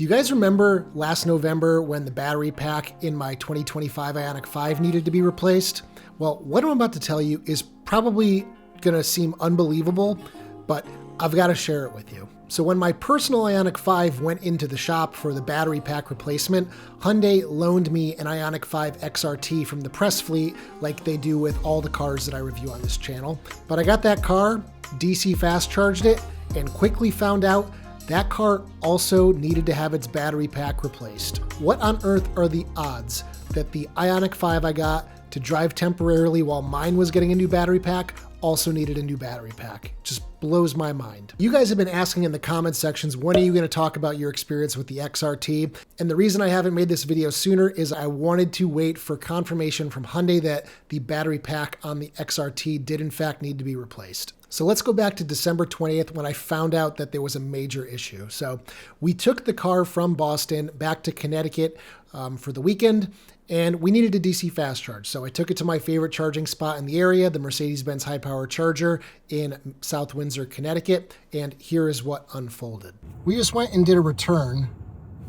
Do you guys remember last November when the battery pack in my 2025 Ioniq 5 needed to be replaced? Well, what I'm about to tell you is probably going to seem unbelievable, but I've got to share it with you. So when my personal Ioniq 5 went into the shop for the battery pack replacement, Hyundai loaned me an Ioniq 5 XRT from the press fleet like they do with all the cars that I review on this channel. But I got that car, DC fast charged it, and quickly found out that car also needed to have its battery pack replaced. What on earth are the odds that the Ioniq 5 I got to drive temporarily while mine was getting a new battery pack also needed a new battery pack? Just blows my mind. You guys have been asking in the comment sections, when are you going to talk about your experience with the XRT? And the reason I haven't made this video sooner is I wanted to wait for confirmation from Hyundai that the battery pack on the XRT did in fact need to be replaced. So let's go back to December 20th when I found out that there was a major issue. So we took the car from Boston back to Connecticut for the weekend, and we needed a DC fast charge. So I took it to my favorite charging spot in the area, the Mercedes-Benz high power charger in South Windsor, Connecticut, and here is what unfolded. We just went and did a return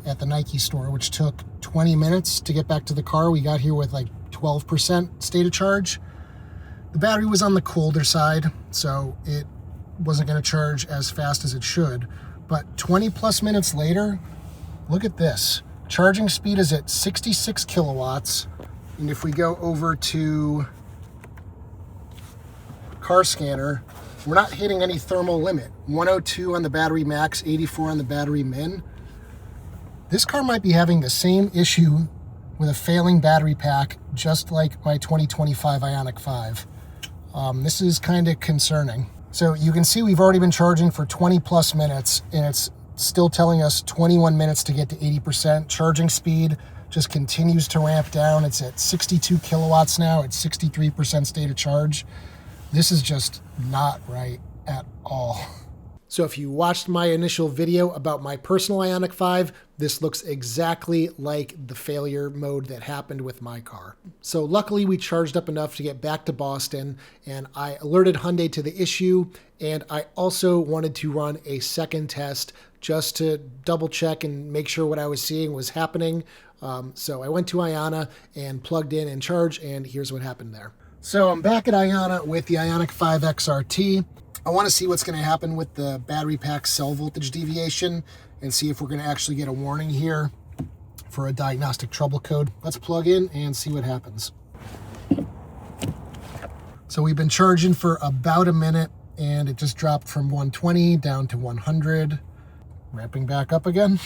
at the Nike store, which took 20 minutes to get back to the car. We got here with like 12% state of charge. The battery was on the colder side, so it wasn't going to charge as fast as it should. But 20 plus minutes later, look at this. Charging speed is at 66 kilowatts. And if we go over to car scanner, we're not hitting any thermal limit. 102 on the battery max, 84 on the battery min. This car might be having the same issue with a failing battery pack, just like my 2025 Ioniq 5. This is kind of concerning. So you can see we've already been charging for 20 plus minutes and it's still telling us 21 minutes to get to 80%. Charging speed just continues to ramp down. It's at 62 kilowatts now. It's 63% state of charge. This is just not right at all. So if you watched my initial video about my personal Ioniq 5, this looks exactly like the failure mode that happened with my car. So luckily we charged up enough to get back to Boston, and I alerted Hyundai to the issue, and I also wanted to run a second test just to double check and make sure what I was seeing was happening. So I went to Iona and plugged in and charged, and here's what happened there. So I'm back at Iona with the Ioniq 5 XRT. I want to see what's going to happen with the battery pack cell voltage deviation and see if we're going to actually get a warning here for a diagnostic trouble code. Let's plug in and see what happens. So we've been charging for about a minute and it just dropped from 120 down to 100. Ramping back up again,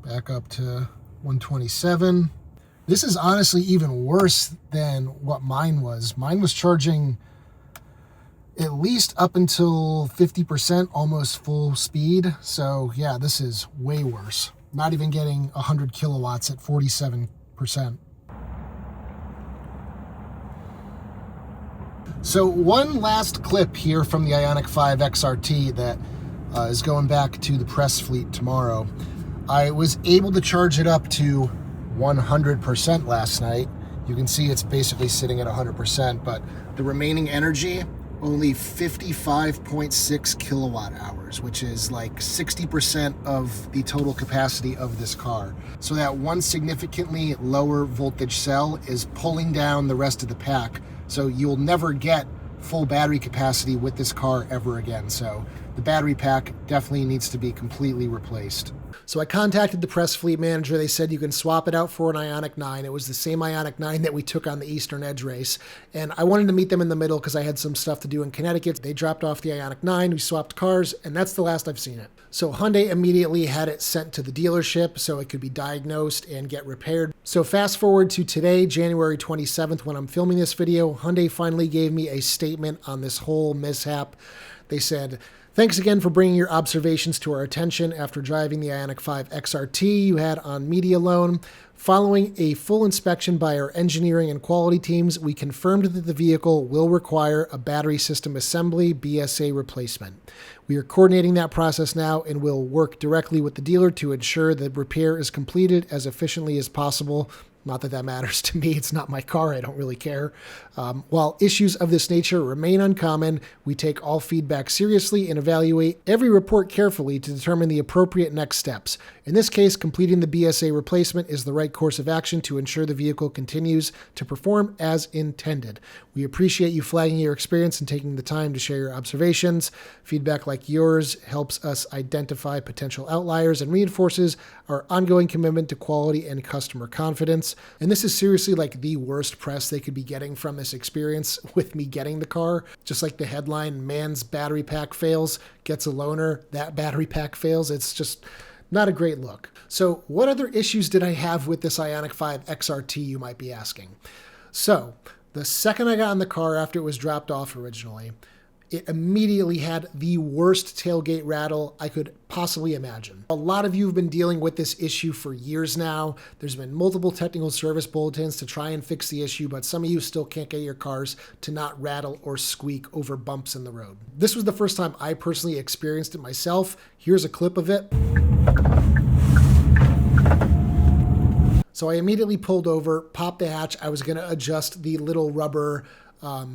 back up to 127. This is honestly even worse than what mine was. Mine was charging at least up until 50%, almost full speed. So yeah, this is way worse. Not even getting 100 kilowatts at 47%. So one last clip here from the Ioniq 5 XRT that is going back to the press fleet tomorrow. I was able to charge it up to 100% last night. You can see it's basically sitting at 100%, but the remaining energy, only 55.6 kilowatt hours, which is like 60% of the total capacity of this car. So that one significantly lower voltage cell is pulling down the rest of the pack. So you'll never get full battery capacity with this car ever again. So the battery pack definitely needs to be completely replaced. So I contacted the press fleet manager. They said you can swap it out for an Ioniq 9. It was the same Ioniq 9 that we took on the Eastern Edge race. And I wanted to meet them in the middle because I had some stuff to do in Connecticut. They dropped off the Ioniq 9. We swapped cars, and that's the last I've seen it. So Hyundai immediately had it sent to the dealership so it could be diagnosed and get repaired. So fast forward to today, January 27th, when I'm filming this video, Hyundai finally gave me a statement on this whole mishap. They said, "Thanks again for bringing your observations to our attention after driving the Ioniq 5 XRT you had on media loan. Following a full inspection by our engineering and quality teams, we confirmed that the vehicle will require a battery system assembly BSA replacement. We are coordinating that process now and will work directly with the dealer to ensure the repair is completed as efficiently as possible. Not that that matters to me. It's not my car. I don't really care. While issues of this nature remain uncommon, we take all feedback seriously and evaluate every report carefully to determine the appropriate next steps. In this case, completing the BSA replacement is the right course of action to ensure the vehicle continues to perform as intended. We appreciate you flagging your experience and taking the time to share your observations. Feedback like yours helps us identify potential outliers and reinforces our ongoing commitment to quality and customer confidence. And this is seriously like the worst press they could be getting from this experience with me getting the car. Just like the headline, man's battery pack fails, gets a loaner, that battery pack fails. It's just not a great look. So what other issues did I have with this Ioniq 5 XRT, you might be asking? So the second I got in the car after it was dropped off originally, it immediately had the worst tailgate rattle I could possibly imagine. A lot of you have been dealing with this issue for years now. There's been multiple technical service bulletins to try and fix the issue, but some of you still can't get your cars to not rattle or squeak over bumps in the road. This was the first time I personally experienced it myself. Here's a clip of it. So I immediately pulled over, popped the hatch. I was going to adjust the little rubber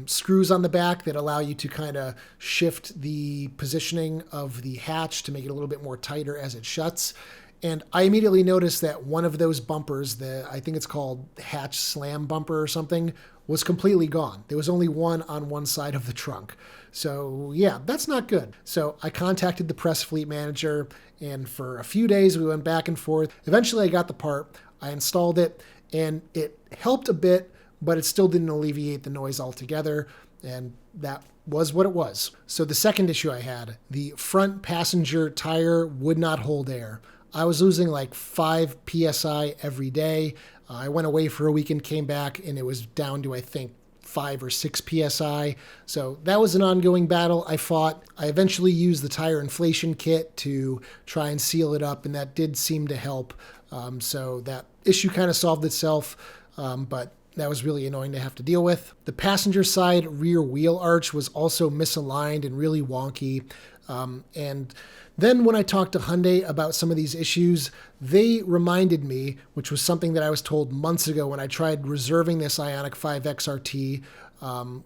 screws on the back that allow you to kind of shift the positioning of the hatch to make it a little bit more tighter as it shuts. And I immediately noticed that one of those bumpers, I think it's called hatch slam bumper or something, was completely gone. There was only one on one side of the trunk. So yeah, that's not good. So I contacted the press fleet manager, and for a few days we went back and forth. Eventually I got the part, I installed it, and it helped a bit, but it still didn't alleviate the noise altogether, and that was what it was. So the second issue I had, the front passenger tire would not hold air. I was losing like 5 PSI every day. I went away for a week and came back, and it was down to, I think, 5 or 6 PSI. So that was an ongoing battle I fought. I eventually used the tire inflation kit to try and seal it up, and that did seem to help. So that issue kind of solved itself, but that was really annoying to have to deal with. The passenger side rear wheel arch was also misaligned and really wonky. And then when I talked to Hyundai about some of these issues, they reminded me, which was something that I was told months ago when I tried reserving this Ioniq 5 XRT,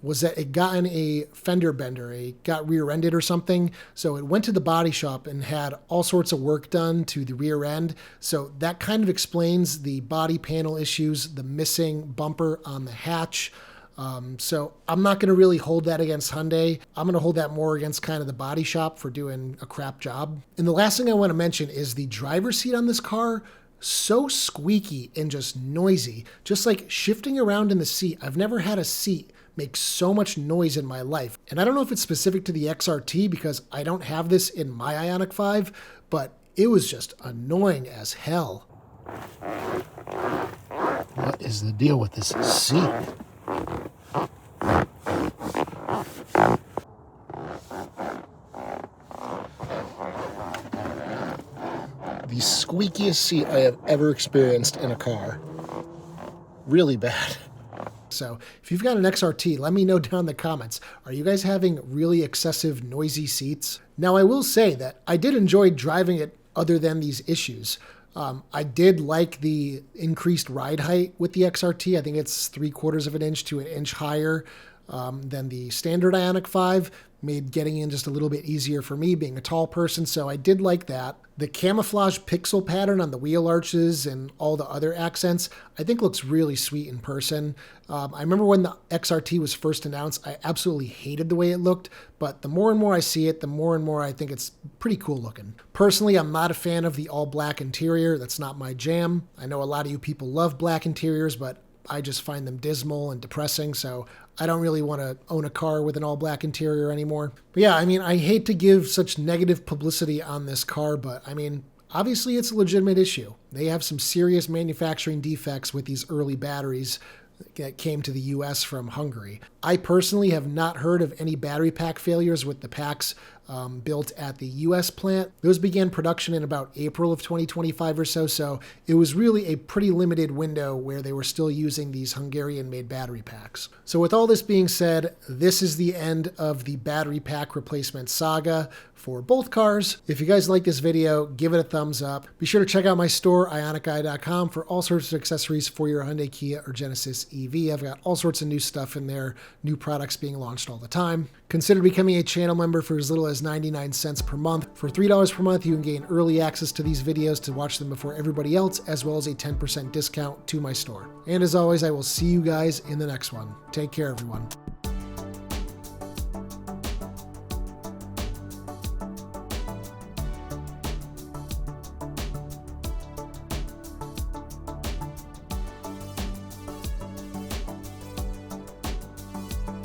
was that it got in a fender bender. It got rear-ended or something. So it went to the body shop and had all sorts of work done to the rear end. So that kind of explains the body panel issues, the missing bumper on the hatch. So I'm not going to really hold that against Hyundai. I'm going to hold that more against kind of the body shop for doing a crap job. And the last thing I want to mention is the driver's seat on this car. So squeaky and just noisy, just like shifting around in the seat. I've never had a seat make so much noise in my life. And I don't know if it's specific to the XRT because I don't have this in my Ioniq 5, but it was just annoying as hell. What is the deal with this seat? The squeakiest seat I have ever experienced in a car. Really bad. So if you've got an XRT, let me know down in the comments. Are you guys having really excessive noisy seats? Now I will say that I did enjoy driving it other than these issues. I did like the increased ride height with the XRT. I think it's 3/4 of an inch to an inch higher than the standard Ioniq 5. Made getting in just a little bit easier for me being a tall person, so I did like that. The camouflage pixel pattern on the wheel arches and all the other accents, I think looks really sweet in person. I remember when the XRT was first announced, I absolutely hated the way it looked, but the more and more I see it, the more and more I think it's pretty cool looking. Personally, I'm not a fan of the all black interior. That's not my jam. I know a lot of you people love black interiors, but I just find them dismal and depressing, so I don't really want to own a car with an all-black interior anymore. But yeah, I mean, I hate to give such negative publicity on this car, but I mean, obviously it's a legitimate issue. They have some serious manufacturing defects with these early batteries that came to the US from Hungary. I personally have not heard of any battery pack failures with the packs built at the US plant. Those began production in about April of 2025 or so it was really a pretty limited window where they were still using these Hungarian-made battery packs. So with all this being said, this is the end of the battery pack replacement saga for both cars. If you guys like this video, give it a thumbs up. Be sure to check out my store, ioniqguy.com, for all sorts of accessories for your Hyundai, Kia, or Genesis EV. I've got all sorts of new stuff in there, new products being launched all the time. Consider becoming a channel member for as little as 99 cents per month. For $3 per month, you can gain early access to these videos to watch them before everybody else, as well as a 10% discount to my store. And as always, I will see you guys in the next one. Take care, everyone.